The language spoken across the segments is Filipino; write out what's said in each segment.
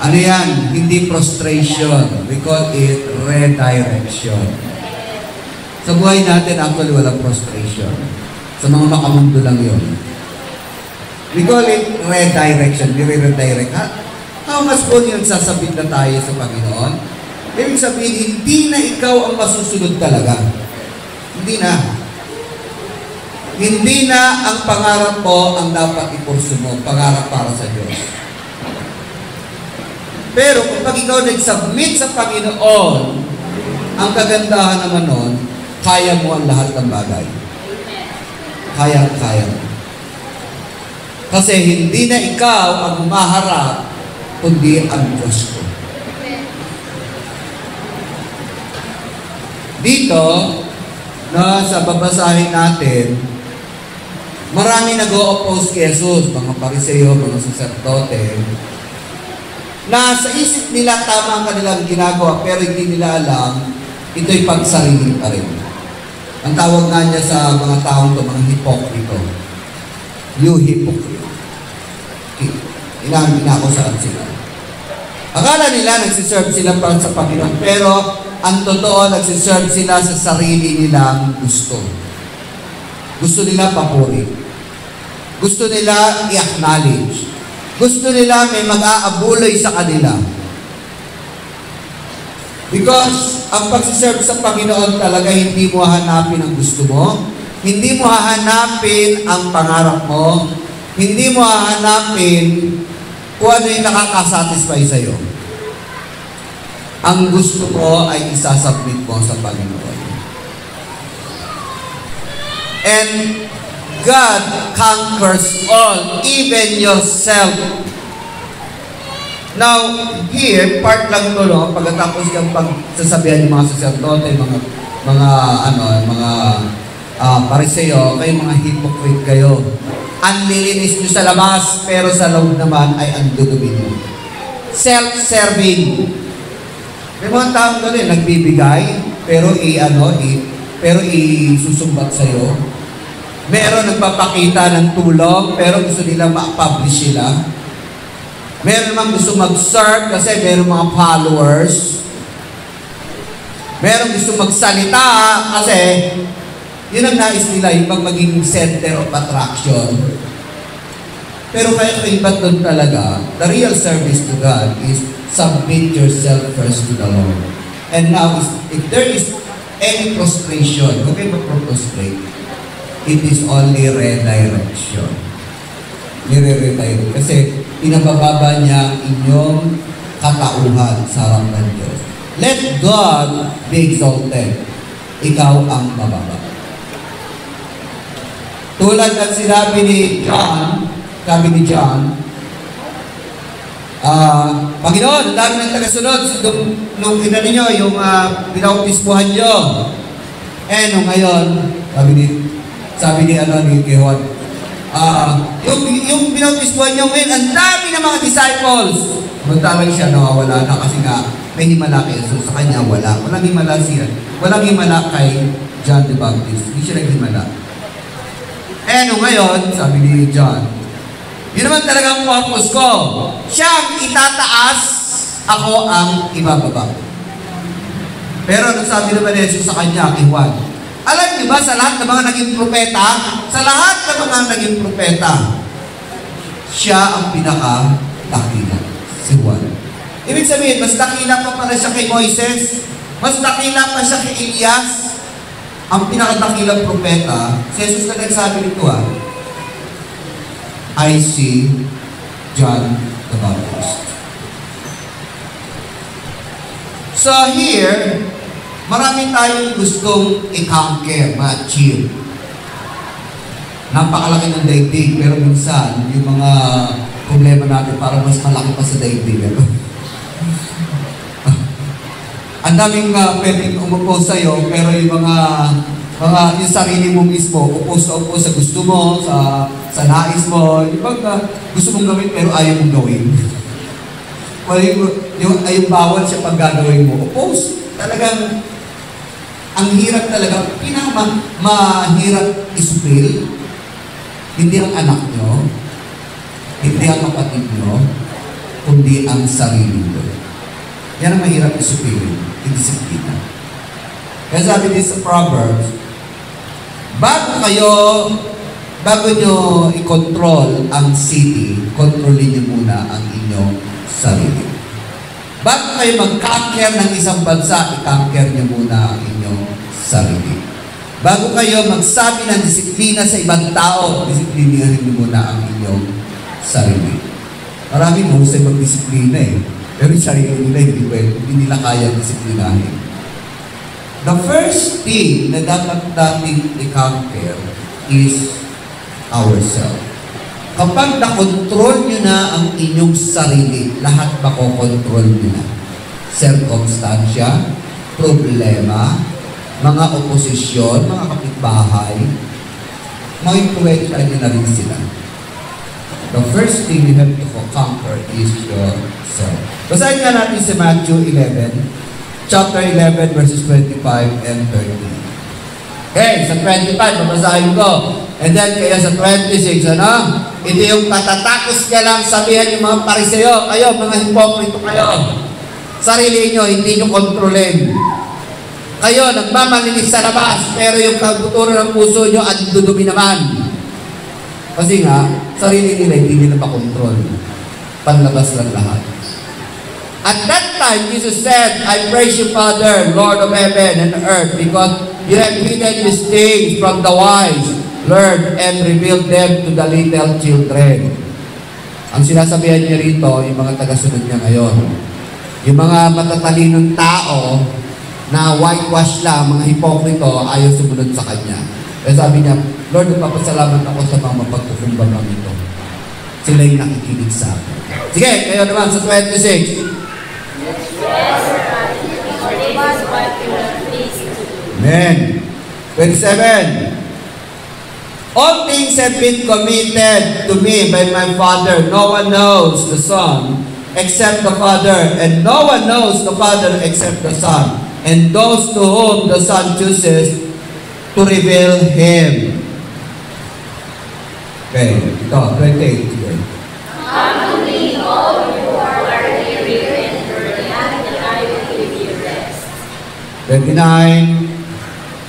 Ano yan? Hindi prostration. We call it redirection. Sa buhay natin, actually, walang prostration. Sa mga makamundo lang yun. We call it redirection. We redirect. How much po yun sasabit na tayo sa Panginoon? Ibig sabihin, hindi na ikaw ang masusunod talaga. Hindi na. Hindi na ang pangarap mo ang dapat ipursu mo. Pangarap para sa Diyos. Pero kapag ikaw nag-submit sa Panginoon, ang kagandahan naman nun, kaya mo ang lahat ng bagay. Kaya mo. Kasi hindi na ikaw ang humaharap, kundi ang Diyos ko. Dito, sa babasahin natin, marami nag-o-oppose kay Jesus, mga Pariseo, mga saserdote, na sa isip nila tama ang kanilang ginagawa, pero hindi nila alam, ito'y pagsarili pa rin. Ang tawag nga niya sa mga taong to, mga hipokrito. You hypocrite. Inakusaan sila. Akala nila nagsiserve sila para sa Panginoon, pero ang totoo, nagsiserve sila sa sarili nilang gusto. Gusto nila papuri. Gusto nila i-acknowledge. Gusto nila may mag-aabuloy sa kanila. Because ang pagsiserve sa Panginoon talaga, hindi mo hahanapin ang gusto mo. Hindi mo hahanapin ang pangarap mo. Hindi mo hahanapin kung ano yung nakakasatisfy sa'yo. Ang gusto mo ay isasubmit mo sa Panginoon. And God conquers all, even yourself. Now, here, part lang to, no? Pagkatapos kang pagsasabihan ng mga saserdote, mga Pariseo, kayo mga hypocrite kayo. Ang lilinis nyo sa labas, pero sa loob naman ay ang dudumi nyo. Self-serving. May mga taong gano'n, nagbibigay, pero isusumbat sa'yo. Meron nagpapakita ng tulong, pero gusto nila ma-publish sila. Meron naman gusto mag-serve kasi meron mga followers. Meron gusto magsalita kasi yun ang nais nila, yung maging center of attraction. Pero kaya iba't doon talaga, the real service to God is submit yourself first to the Lord. And now, if there is any prostration, huwag kayo mag-prostrate. It is only redirection. Nire-redirect. Kasi pinabababa niya ang inyong katauhan sa harap ng Diyos. Let God be exalted. Ikaw ang bababa. Tulad ng sinabi ni John, Panginoon, ang dami ng tagasunod nung ina ninyo, yung pinautismuhan nyo. Nung ngayon, sabi ni Juan, yung pinautismuhan nyo ngayon, ang dami ng mga disciples. Magtawag siya, nawawala na kasi nga, may himala kay Jesus. Sa kanya, wala. Walang himala siya. Walang himala kay John the Baptist. Hindi siya naghimala. Ngayon, sabi ni John, yun naman talagang purpose ko. Siya ang itataas, ako ang ibababa. Pero nung sabi naman ni Jesus sa kanya, kay Juan, alam niyo ba sa lahat ng mga naging propeta, sa lahat ng mga naging propeta, siya ang pinaka-dakila, si Juan. Ibig sabihin, mas dakila pa pala siya kay Moises, mas dakila pa siya kay Elias, ang pinakadakilang propeta, si Jesus na nagsabi nito, I see John the Baptist. So here, marami tayong gustong i-conquer, ma-achieve. Napakalaki ng daigdig, pero minsan, yung mga problema natin parang mas malaki pa sa daigdig. Ang daming pwedeng umupos sa'yo, pero yung yung sarili mo mismo, upos sa gusto mo, sa nais mo, gusto mong gawin, pero ayaw mong gawin. Yung bawal siya pag gagawin mo, upos. Talagang, ang hirap talaga, mahirap isupil, hindi ang anak nyo, hindi ang kapatid nyo, kundi ang sarili mo. Yan ang mahirap isipin, i-disiplina. Kaya sabi din sa Proverbs, bago nyo i-control ang city, kontrolin nyo muna ang inyong sarili. Bago kayo mag-conquer ng isang bansa, i-conquer nyo muna ang inyong sarili. Bago kayo magsabi ng disiplina sa ibang tao, disiplinahin nyo muna ang inyong sarili. Marami mo gusto mag-disiplina pero yung sarili nila hindi nila kaya disiplinahin. The first thing na dapat natin i-conquer is ourselves. Kapag nakontrol nyo na ang inyong sarili, lahat makokontrol nyo na. Circumstansya, problema, mga oposisyon, mga kapitbahay, ma-influensya nyo na rin sila. The first thing you have to conquer is yourself. Basahin nga natin si Matthew 11, chapter 11, verses 25 and 30. Okay, sa 25, babasahin ko. And then, kaya sa 26, ito yung katatakos ka lang sabihan yung mga pariseo, kayo, mga hipokrito kayo. Sarili nyo, hindi nyo kontrolin. Kayo, nagmamalinis sa labas, pero yung kabuturan ng puso nyo, at dudumi naman. Kasi nga, sarili nila, hindi nila makontrol. Panlabas lang lahat. At that time, Jesus said, I praise you, Father, Lord of heaven and earth, because you have hidden these things from the wise, learned, and revealed them to the little children. Ang sinasabihan niya rito, yung mga tagasunod niya ngayon, yung mga matatalinong tao na whitewash lang, mga hipokrito, ayaw sumunod sa Kanya. Kaya sabi niya, Lord, nagpapasalamat ako sa mga mapagkukumbang ito. Sila yung nakikinig sa akin. Sige, kayo naman sa 26. Amen. 27. All things have been committed to me by my Father. No one knows the Son except the Father, and no one knows the Father except the Son, and those to whom the Son chooses to reveal Him. Okay, ito, 28. Come to me, all you are weary and burdened, and I will give you rest. 29.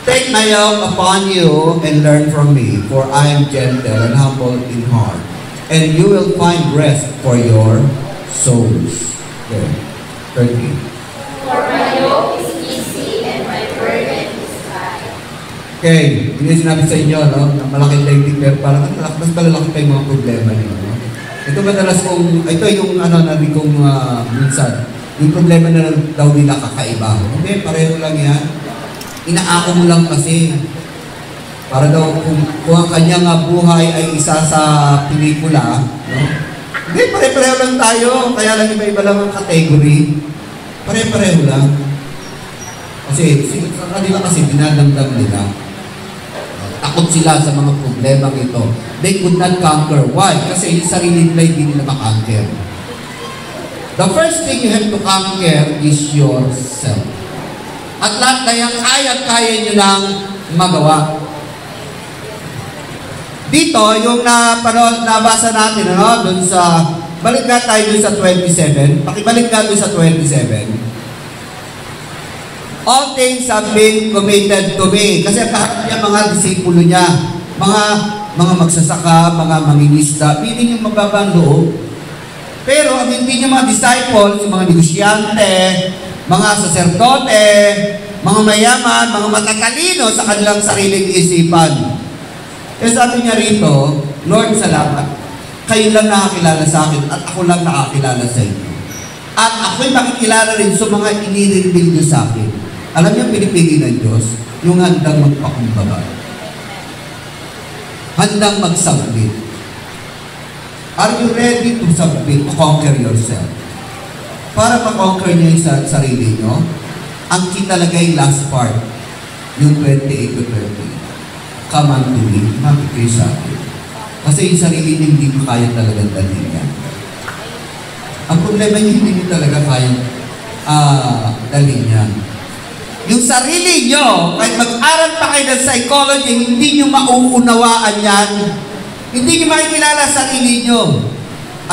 Take my yoke upon you and learn from me, for I am gentle and humble in heart, and you will find rest for your souls. Okay. 30. For my yoke is easy and my burden is light. Okay, hindi sinabi sa inyo, no? Na malaking daigdig, pero parang mas malalaki pa yung mga problema niyo. No? Ito madalas ito yung narinig kong minsan, yung problema na daw nila kakaiba. Hindi, pareho lang yan. Inaako mo lang kasi. Para daw kung ang kanyang buhay ay isa sa pelikula, no? Hindi, pare-pareho lang tayo. Kaya lang iba-iba lang ang category. Pare-pareho lang. Kasi sa kanila kasi dinadamdam nila. Takot sila sa mga problemang ito. They could not conquer. Why? Kasi yung sarili nila hindi nila makonquer. The first thing you have to conquer is yourself. At lahat na yung kaya nyo nang magawa. Dito, yung nabasa natin, dun sa, balik nga tayo dun sa 27. Pakibalik nga dun sa 27. All things have been committed to me. Kasi kahit niya mga disipulo niya, mga magsasaka, mga mangingisda, meaning yung mababang loob. Pero ang hindi niya mga disciples, yung mga negosyante, mga saserdote, mga mayaman, mga matatalino sa kanilang sariling isipan. Kaya sabi niya rito, Lord, salamat. Kayo lang nakakilala sa akin at ako lang nakakilala sa inyo. At ako'y makikilala rin sa mga inireveal niyo sa akin. Alam niyo, pinipili ng Diyos, yung handang magpakumbaba. Handang mag-submit. Are you ready to submit, to conquer yourself? Para ma-conquer niyo yung sarili niyo, ang key talaga yung last part, yung 28 to 30. Come unto me, mapit kayo sa akin. Kasi yung sarili niyo hindi mo kaya talagang dalhin yan. Ang problema niyo hindi niyo talaga kaya dalhin yan. Yung sarili nyo, kahit mag-aral pa kayo ng psychology, hindi nyo mauunawaan yan. Hindi nyo makikilala sarili nyo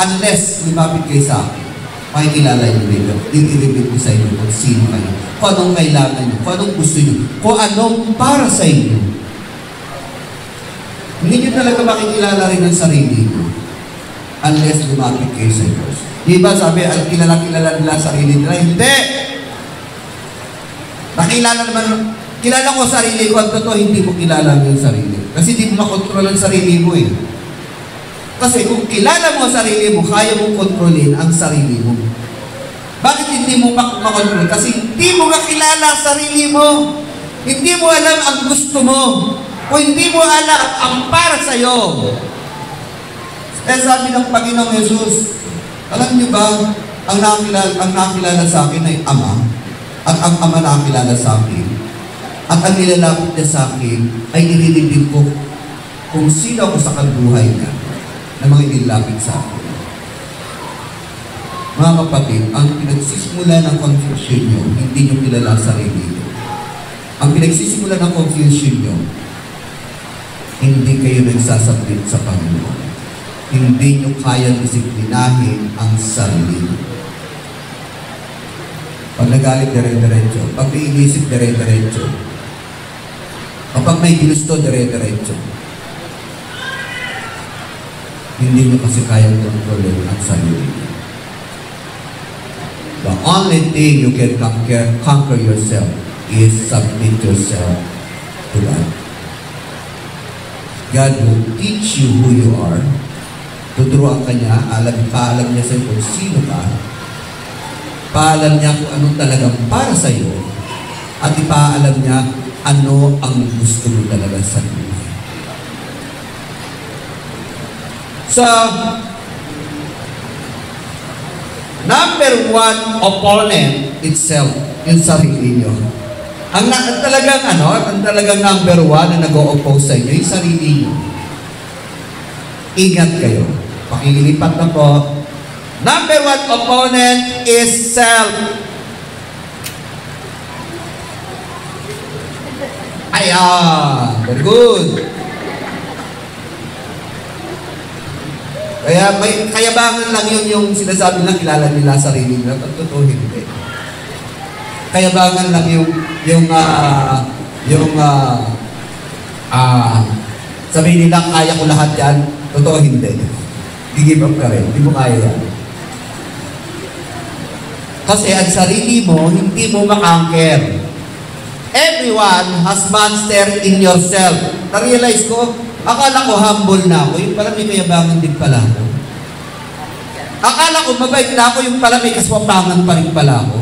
unless lumapit kayo sa akin. makikilala niyo dito. I-reveal ko sa inyo kung sino kayo, kung anong kailangan niyo, kung anong gusto niyo, kung anong para sa inyo. Hindi niyo talaga makikilala rin ang sarili niyo unless lumapit kayo sa Diyos. Di ba sabi, kilala nila sarili nila? Hindi! Nakilala naman, kilala ko sarili ko, ang totoo, hindi mo kilala yung sarili. Kasi hindi mo makontrol ang sarili mo eh. Kasi kung kilala mo ang sarili mo, kaya mong kontrolin ang sarili mo. Bakit hindi mo makontrol? Kasi hindi mo kakilala ang sarili mo. Hindi mo alam ang gusto mo. O hindi mo alam ang para sa'yo. Kaya sabi ng Panginoong Jesus, alam niyo ba, ang nakilala sa akin ay Ama, at ang Ama nakilala sa akin, at ang nilalapit niya sa akin ay nililibig ko kung sino ako sa kabuhay niya na mga inilapit sa akin. Mga kapatid, ang pinagsisimula ng confusion nyo, hindi nyo kilala sa sarili nyo. Ang pinagsisimula ng confusion nyo, hindi kayo nagsasabit sa Panginoon. Hindi nyo kayang disiplinahin ang sarili nyo. Pag nagalit, dire-diretso. Pag may inisip, dire-diretso. Kapag may ginusto, dire-diretso. Hindi nyo kasi kayang kontrolin ang sarili nyo. The only thing you can conquer yourself is submit yourself to God. God will teach you who you are. Tuturuan ka niya, paalam niya sa'yo kung sino ka. Paalam niya kung anong talagang para sa'yo. At ipaalam niya ano ang gusto mo talaga sa buhay. So, number one opponent itself, yung sarili nyo. Ang talagang number one na nag-o-oppose sa inyo, yung sarili nyo. Ingat kayo. Pakilipat na po. Number one opponent is self. Ayan. Very good. Kaya bangan lang yun yung sinasabi na kilala nila sarili nila. At totoo hindi. Kaya bangan lang sabihin nila kaya ko lahat yan. Totoo hindi. Give up ka rin. Hindi mo kaya yan. Kasi ang sarili mo, hindi mo makangker. Everyone has monster in yourself. Na-realize ko, akala ko humble na ako, yung pala may kayabangan din pala ako. Akala ko mabait na ako, yung pala may kaswapangan pa rin pala ako.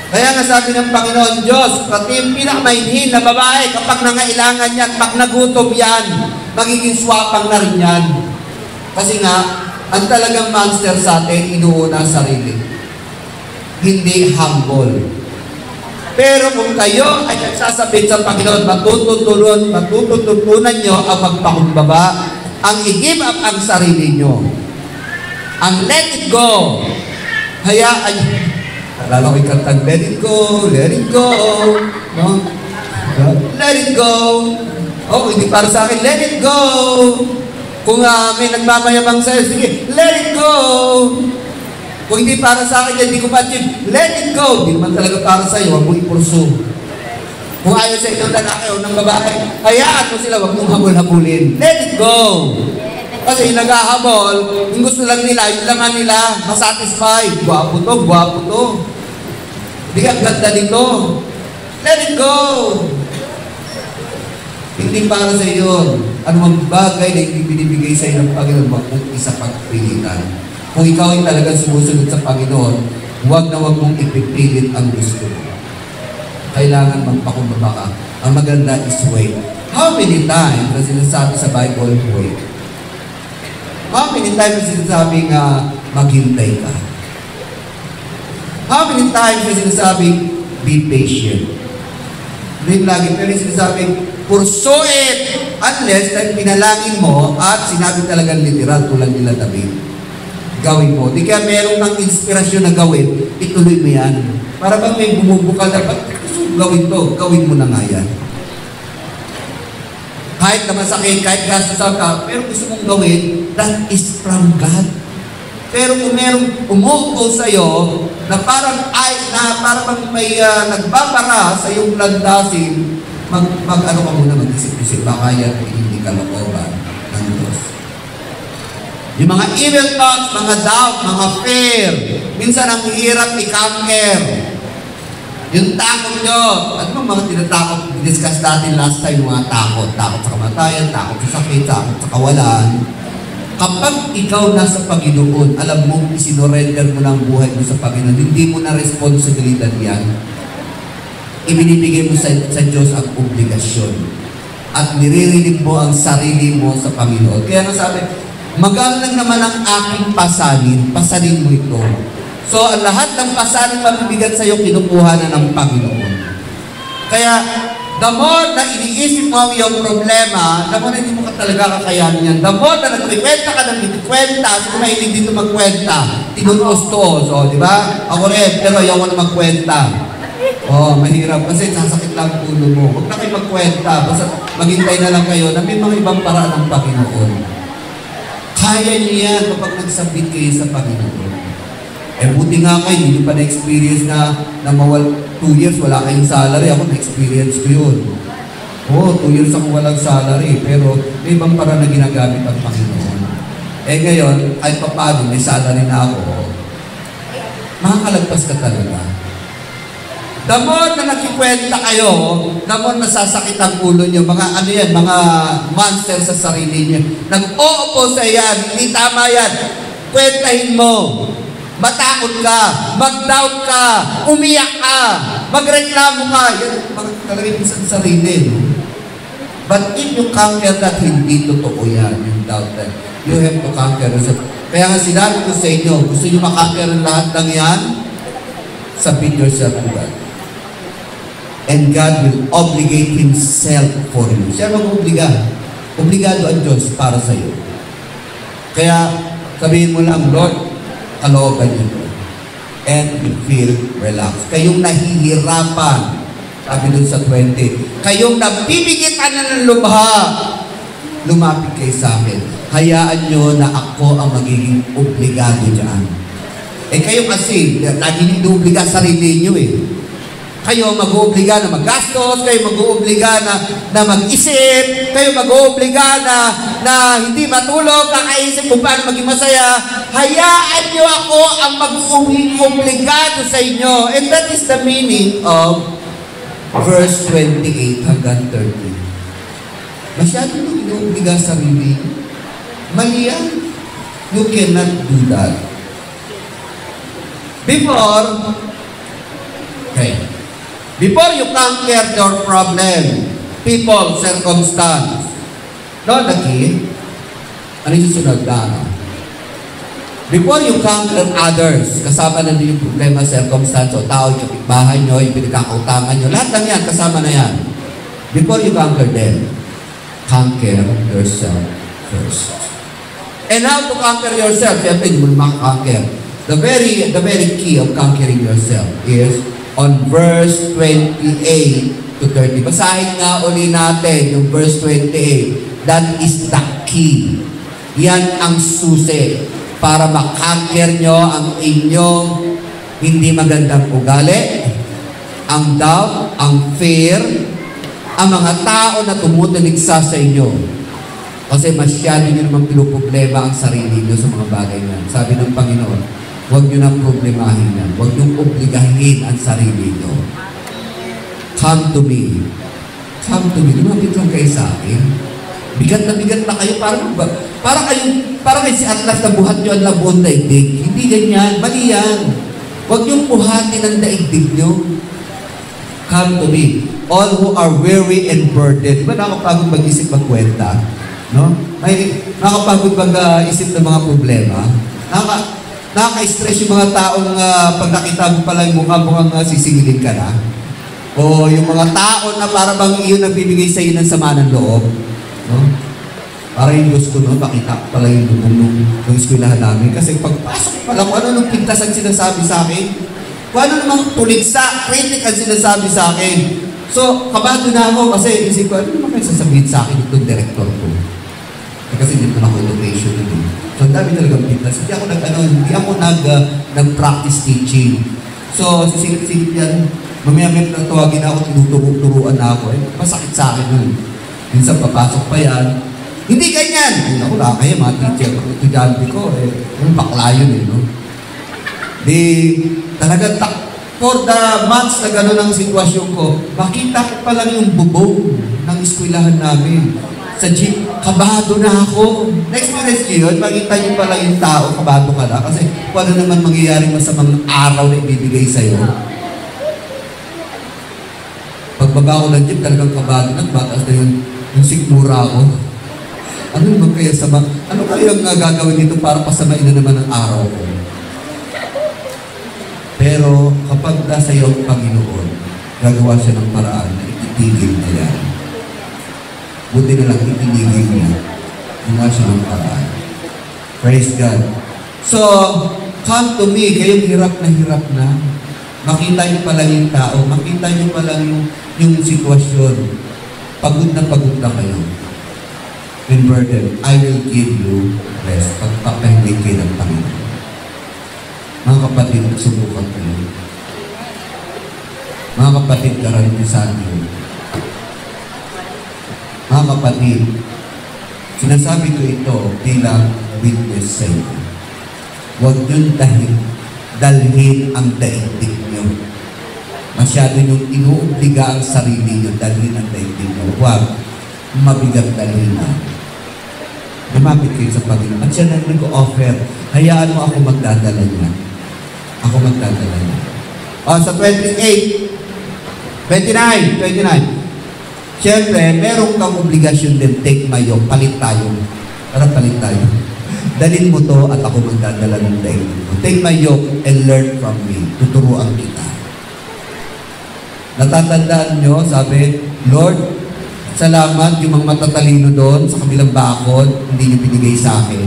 Kaya nga sabi ng Panginoon Diyos, pati yung pinakamainhin na babae, kapag nangailangan yan, pag nagutom yan, magiging swapang na rin yan. Kasi nga, ang talagang monster sa atin, inuuna sarili. Hindi humble. Pero kung kayo ay nagsasabit sa Panginoon, matututunan nyo ang magpakumbaba, ang i-give up ang sarili nyo. Ang let it go. Hayaan nyo. Alala ko ikantang, let it go, let it go. No? Let it go. Oh, hindi para sa akin, let it go. Kung may nagmamayabang sa'yo, sige, let it go. Kung hindi para sa akin, hindi ko ma-achieve, let it go. Hindi naman talaga para sa'yo, huwag mo ipursu. Kung ayaw sa inyong lalaki o ng babae, hayaan mo sila, huwag mong habol-habulin. Let it go. Kasi yung naghahabol, yung gusto lang nila, yung laman nila, masatisfied. Gwapo to. Hindi ka ganda dito. Let it go. Hindi para sa iyo. Anumang bagay na ibinibigay sa iyo ng Panginoon, huwag mong isa pagpilitan. Kung ikaw ay talagang sumusunod sa Panginoon, huwag mong ipipilit ang gusto mo. Kailangan magpakumbaba ka. Ang maganda is wait. How many times na sinasabi sa Bible, wait? How many times na sinasabi nga, maghintay ka? How many times na sinasabi, be patient? Hindi lagi, pero sinasabi, pursue it! Unless na pinalangin mo at sinabi talagang literal tulad nila David. Gawin mo. Di kaya meron ng inspirasyon na gawin, ituloy mo yan. Para bang may bumubukal dapat, gawin to, gawin mo na nga yan. Kahit na masakit, kahit gastusan ka, pero gusto mong gawin, that is from God. Pero kung merong umuupo sa'yo na parang bang may nagbabara sa iyong landasin, ano ka muna mag-isip-isip, baka yan ay hindi kalooban ng Diyos. Yung mga evil thoughts, mga doubt, mga fear, minsan ang hirap i-conquer. Yung takot nyo, ano bang mga tinatakot, discuss natin last time, mga takot sa kamatayan, takot sa sakit, takot sa kawalan. Kapag ikaw nasa Panginoon, alam mo, isinorender mo ng buhay mo sa Panginoon, hindi mo na responsibilidad yan. Ibinibigay mo sa Diyos ang obligasyon. At niririnig mo ang sarili mo sa Panginoon. Kaya nasabi, magaan lang naman ang aking pasanin mo ito. So, ang lahat ng pasanin mabibigat sa iyo, kinukuha na ng Panginoon. Kaya, the more na iniisip mo ang iyong problema, the more na hindi mo talaga kakayanin yan. The more na nagkikwenta ka ng itikwenta, so kung mahilig dito magkwenta, tinutos-tuos, di ba? Ako rin, pero ayaw ko na magkwenta. Mahirap kasi sasakit lang ang ulo mo. Huwag na kayo magkwenta, basta maghintay na lang kayo na may mga ibang paraan ng Panginoon. Kaya niyo yan kapag nagsabit kayo sa Panginoon. Buti nga kayo, hindi pa na-experience na 2 years, wala kayong salary. Ako, na-experience ko yun. 2 years ako walang salary, pero may ibang para na ginagamit ang Panginoon. Ngayon, kahit pa paano, may salary na ako. Makakalagpas ka talaga. The more na nakikwenta kayo, the more nasasakit ang ulo nyo. Mga monster sa sarili nyo. Nag-oopo sa yan, hindi tama yan. Kwentahin mo. Matakot ka, mag-doubt ka, umiyak ka, magreklamo ka. Yan, talaga minsan sarili. But if you conquer that, hindi totoo yan, yung doubt that. You have to conquer yourself. Kaya nga sinabi ko sa inyo, gusto nyo makonquer lahat ng yan? Submit yourself to God. And God will obligate Himself for you. Siya mag-obliga. Obligado ang Diyos para sa iyo. Kaya sabihin mo lang, Lord, kalooban nyo. And you feel relaxed. Kayong nahihirapan, sabi dun sa 20, kayong nabibigitan na ng lubha, lumapit kayo sa akin. Hayaan nyo na ako ang magiging obligado dyan. Kayo kasi, lagi nyo obliga sarili nyo Kayo mag-oobliga na maggastos, kayo mag-oobliga na mag-isip, kayo mag-oobliga na hindi matulog, kakaisip kung paano maging masaya. Hayaan nyo ako ang mag-obligado sa inyo. And that is the meaning of verse 28 hanggang 30. Masyado nyo ino-obliga sa sarili. Mali yan. You cannot do that. Before you conquer your problem, people, circumstance, the key, ano yung susunod na? Before you conquer others, kasama na din yung problema, circumstance, o tao, yung kapitbahay nyo, yung pinagkakautangan nyo, lahat ng yan, kasama na yan. Before you conquer them, conquer yourself first. And how to conquer yourself? Siyempre, hindi mo makakonquer. The very key of conquering yourself is on verse 28 to 30. Basahin nga uli natin yung verse 28. That is the key. Yan ang susi para makonquer nyo ang inyong hindi magandang ugali, ang doubt, ang fear, ang mga tao na tumutuligsa sa inyo. Kasi masyado nyo naman pinuproblema ang sarili nyo sa mga bagay na. Sabi ng Panginoon, huwag nyo nang problemahin yan. Huwag nyo obligahin ang sarili nyo. Come to me. Come to me. Lumapit lang kayo sa akin. Bigat na kayo. Parang kayo si Atlas na buhat nyo ang labuong daigdig. Hindi ganyan. Mali yan. Huwag nyo buhatin ang daigdig nyo. Come to me. All who are weary and burdened. Diba nakapagod mag-isip magkwenta? No? May nakapagod mag-isip ng mga problema? Nakaka-stress yung mga taong pag nakita mo pala yung mukhang sisingilin ka na. O yung mga tao na para bang iyon nagbibigay sa iyo ng sama ng loob. No? Para yung gusto no, makita pala yung lubong ng eskwelahan namin. Kasi pagpasok pala kung ano nung pintas ang sinasabi sa akin. Kung ano namang tuligsa, critic ang sinasabi sa akin. So, kabado na ako kasi isip ko, ano naman kayo sasabihin sa akin itong director ko? Kasi dito na ako education yun. So, ang dami talagang fitness. Hindi ako nag-practice teaching. So, sisilip-silip yan. Mamaya-mamaya na tawagin ako, tinuturuan na ako. Masakit sa akin nun. Minsan, papasok pa yan. Hindi ganyan! Ay, ako kaya mga teacher, estudyante ko, yung bakla yun no? Talagang for the months na gano'n ang sitwasyon ko, makita ko pa lang yung bubong ng eskwelahan namin. Sa jeep, kabado na ako. Na-experience niyo yun, makita niyo pala yung tao, kabado ka na. Kasi kung ano naman mangyayari masamang araw na ibibigay sa'yo. Pagbaba ko ng jeep, talagang kabado na, batas na yung sikmura ko. Ano naman kaya ano kaya nga gagawin dito para pasamain na naman ang araw ko? Pero kapag nasa iyo ang Panginoon, gagawa siya ng paraan na itigil na yan. Buti na lang itinigil niya. Gumawa siya ng paraan. Praise God. So, come to me, kayong hirap na. Makita niyo pala yung tao, makita niyo pala yung sitwasyon. Pagod na kayo. In burden, I will give you rest. Pagpapahingi kayo ng Panginoon. Mga kapatid, subukan kayo. Mga kapatid, garantisan niyo. Mga kapatid, sinasabi ko ito bilang witness sa inyo. Huwag niyong dalhin ang daigdig niyo. Masyado niyong inuobliga ang sarili niyo, dalhin ang daigdig niyo. Huwag, mabigat dalhin na. Lumapit kayo sa Panginoon. At siya na nag-offer, hayaan mo ako magdadala niya. Ako magdadala niya. Sa 29. Siyempre, meron kang obligasyon din, take my yoke, palit tayo. Dalhin mo to at ako magdadala ng daigdig mo. Take my yoke and learn from me. Tuturuan kita. Natatandaan nyo, sabi, Lord, salamat yung mga matatalino doon sa kabilang bakod, hindi niyo binigay sa akin.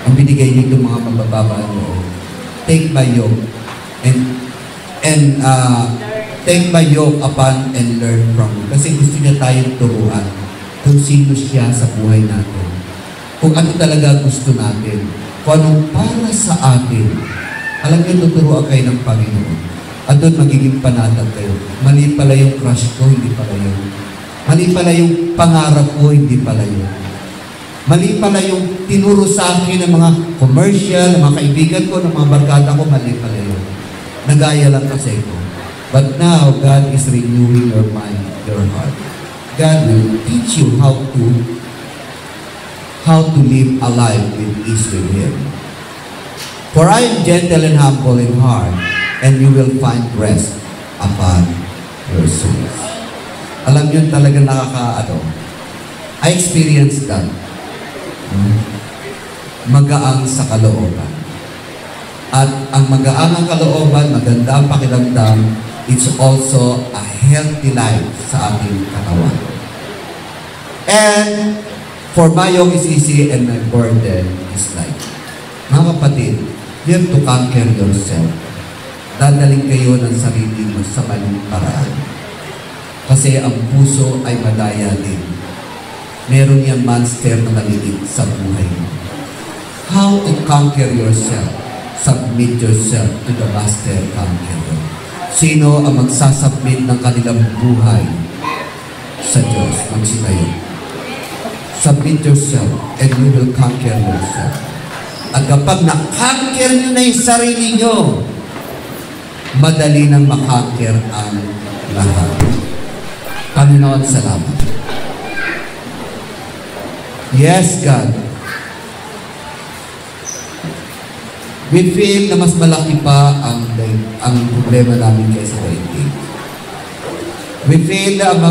Ang binigay niyo yung mga mabababa nyo. Take my yoke and take my yoke upon and learn from me. Kasi gusto niya tayong turuan kung sino siya sa buhay natin. Kung ano talaga gusto natin. Kung anong para sa atin. Alam niyo, tuturuan kayo ng Panginoon. At doon magiging panatag kayo. Mali pala yung crush ko, hindi pala yun. Mali pala yung pangarap ko, hindi pala yun. Mali pala yung tinuro sa akin ng mga commercial, ng mga kaibigan ko, ng mga barkada ko, mali pala yun. Nagaya lang kasi ito. But now, God is renewing your mind, your heart. God will teach you how to live a life with ease with Him. For I am gentle and humble in heart, and you will find rest upon your souls. Alam yun talaga I experienced that. Magaang sa kalooban. At ang magaang ang kalooban, maganda ang pakiramdam, it's also a healthy life sa ating katawan. And for my yoke is easy and my burden is light. Mga kapatid, you have to conquer yourself. Dadaling kayo ng sarili mo sa maling paraan. Kasi ang puso ay madaya din. Meron yung monster na maliit sa buhay mo. How to conquer yourself? Submit yourself to the master conqueror. Sino ang magsasubmit ng kanilang buhay sa Diyos? Magsitayo. Submit yourself and you will conquer yourself. At kapag na-conquer nyo na yung sarili nyo, madali nang makonquer ang lahat. Panginoon, salamat. Yes, God. We feel na mas malaki pa ang problema namin kaysa daigdig. We feel na ang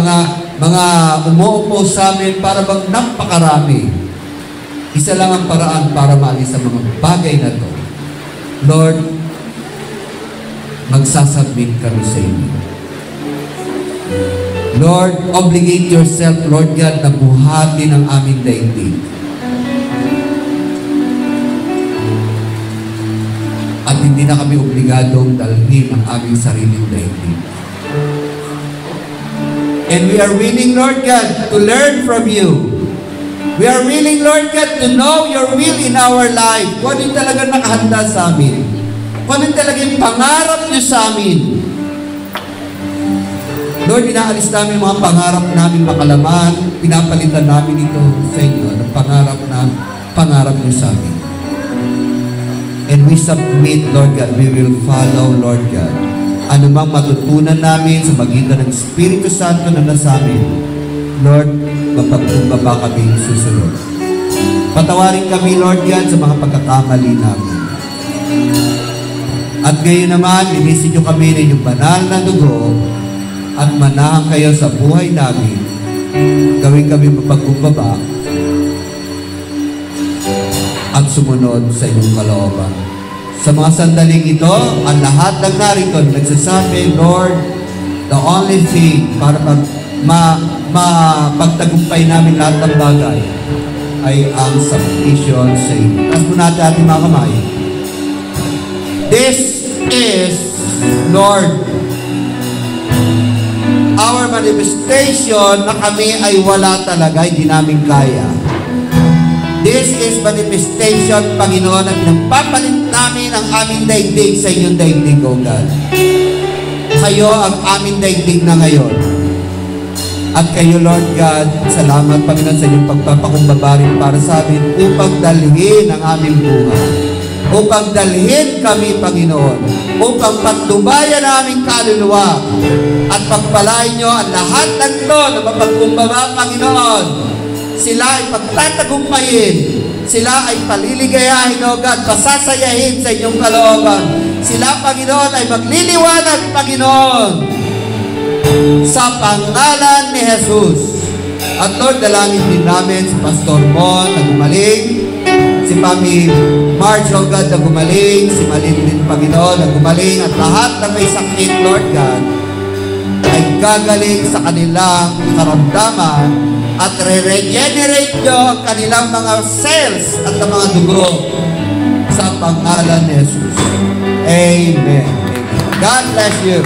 mga umuupo sa amin para bang napakarami. Isa lang ang paraan para maalis ang mga bagay na to. Lord, magsasubmit kami sa inyo. Lord, obligate yourself, Lord God, na buhatin ang aming daigdig. At hindi na kami obligadong dalhin ang aming sariling daigdig. And we are willing, Lord God, to learn from you. We are willing, Lord God, get to know your will in our life. Kung ano yung talaga nakahanda sa amin. Kung ano yung talaga yung pangarap niyo sa amin. Lord, inaalis namin mga pangarap namin makalaman. Pinapalitan namin ito sa inyo. Ang pangarap niyo sa amin. And we submit, Lord God, we will follow, Lord God. Ano mang matutunan namin sa magitan ng Espiritu Santo na nasa amin, Lord, mapagkumbaba kami susunod. Patawarin kami, Lord God, sa mga pagkakamali namin. At ngayon naman, linisin niyo kami ng inyong banal na dugo at manahan kayo sa buhay namin. Gawin kami mapagkumbaba at sumunod sa inyong kalooban. Sa mga sandaling ito, ang lahat ng narito nagsasabi, Lord, the only thing para mapagtagumpay namin lahat ng bagay ay ang submission sa inyo. Taas po natin ating mga kamay. This is, Lord, our manifestation na kami ay wala talaga, hindi namin kaya. This is manifestation, Panginoon, na pinagpapalit namin ang aming daigdig sa inyong daigdig, O God. Kayo ang aming daigdig na ngayon. At kayo, Lord God, salamat, Panginoon, sa inyong pagpapakumbaba rin para sa amin upang dalhin ang aming buhay. Upang dalhin kami, Panginoon. Upang patnubayan ang aming kaluluwa. At pagpalain nyo ang lahat ng ito na mapagkumbaba, Panginoon. Sila ay pagtatagumpayin. Sila ay paliligayahin, O God, pasasayahin sa inyong kalooban. Sila, Panginoon, ay magliliwanag, Panginoon, sa pangalan ni Jesus. At Lord, dalangin din namin si Pastor Mon na gumaling, si Mami Marge, O God, na gumaling, si Malin din, Panginoon, na gumaling, at lahat na may sakit, Lord God, ay gagaling sa kanilang karamdaman at re-regenerate nyo ang kanilang mga cells at ang mga dugo sa pangalan ni Jesus. Amen. God bless you.